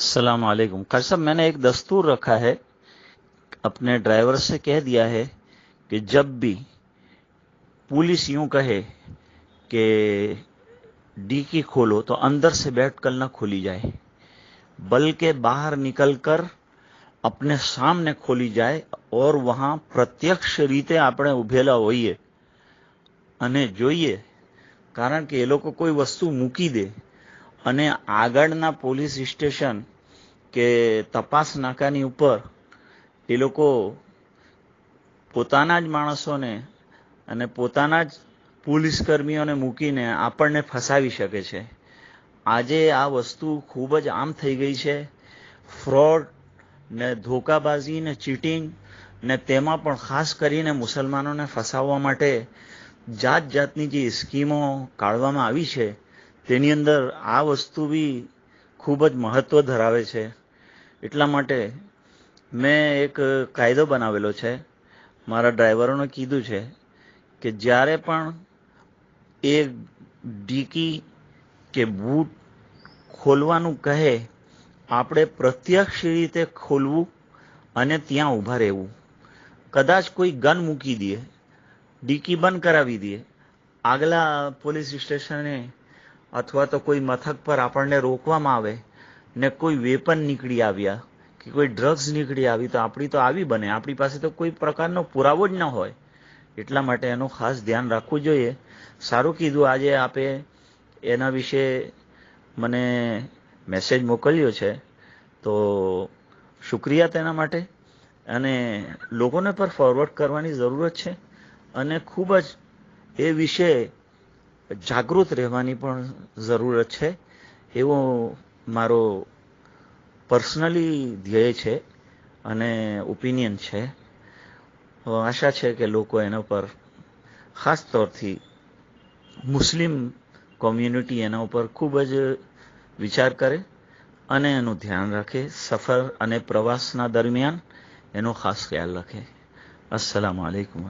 अस्सलाम वालेकुम। कारी साहब, मैंने एक दस्तूर रखा है, अपने ड्राइवर से कह दिया है कि जब भी पुलिस यूं कहे कि डिक्की खोलो तो अंदर से बैठकर न खोली जाए, बल्कि बाहर निकलकर अपने सामने खोली जाए और वहां प्रत्यक्ष રીતે આપણે ઉભેલા હોઈએ અને જોઈએ, કારણ કે એ લોકો કોઈ વસ્તુ મૂકી દે અને આગળના પોલીસ સ્ટેશન કે તપાસ નાકાની ઉપર એ લોકો પોતાના જ માણસોને અને પોતાના જ પોલીસ કર્મીઓને મૂકીને આપણને ફસાવી શકે છે। આજે આ વસ્તુ ખૂબ જ આમ થઈ ગઈ છે। ફ્રોડ ને ધોકાબાજી ને ચીટિંગ ને તેમાં પણ ખાસ કરીને મુસલમાનોને ફસાવવા માટે જાત જાતની જે સ્કીમો કાઢવામાં આવી છે તેની અંદર આ વસ્તુ બી ખૂબ જ મહત્વ ધરાવે છે। એટલા માટે મેં એક કાયદો બનાવેલો છે, મારા ડ્રાઈવરોને કીધું છે કે જ્યારે પણ એ ડીકી કે બૂટ ખોલવાનું કહે, આપણે પ્રત્યક્ષ રીતે ખોલવું અને ત્યાં ઊભા રહેવું। કદાચ કોઈ ગન મૂકી દે, ડીકી બંધ કરાવી દે, આગલા પોલીસ સ્ટેશને અથવા તો કોઈ મથક પર આપણને રોકવામાં આવે ને કોઈ વેપન નીકળી આવ્યા કે કોઈ ડ્રગ્સ નીકળી આવી તો આપણી તો આવી બને, આપણી પાસે તો કોઈ પ્રકારનો પુરાવો જ ન હોય। એટલા માટે એનું ખાસ ધ્યાન રાખવું જોઈએ। સારું કીધું, આજે આપે એના વિશે મને મેસેજ મોકલ્યો છે, તો શુક્રિયા તેના માટે। અને લોકોને પર ફોરવર્ડ કરવાની જરૂરત છે અને ખૂબ જ એ વિશે જાગૃત રહેવાની પણ જરૂરત છે, એવો મારો પર્સનલી ધ્યેય છે અને ઓપિનિયન છે। આશા છે કે લોકો એના પર, ખાસ તौरથી મુસ્લિમ કોમ્યુનિટી એના ઉપર ખૂબ જ વિચાર કરે અને એનું ધ્યાન રાખે, સફર અને પ્રવાસના દરમિયાન એનો ખાસ ખ્યાલ રાખે। અસ્સલામુ અલૈકુમ।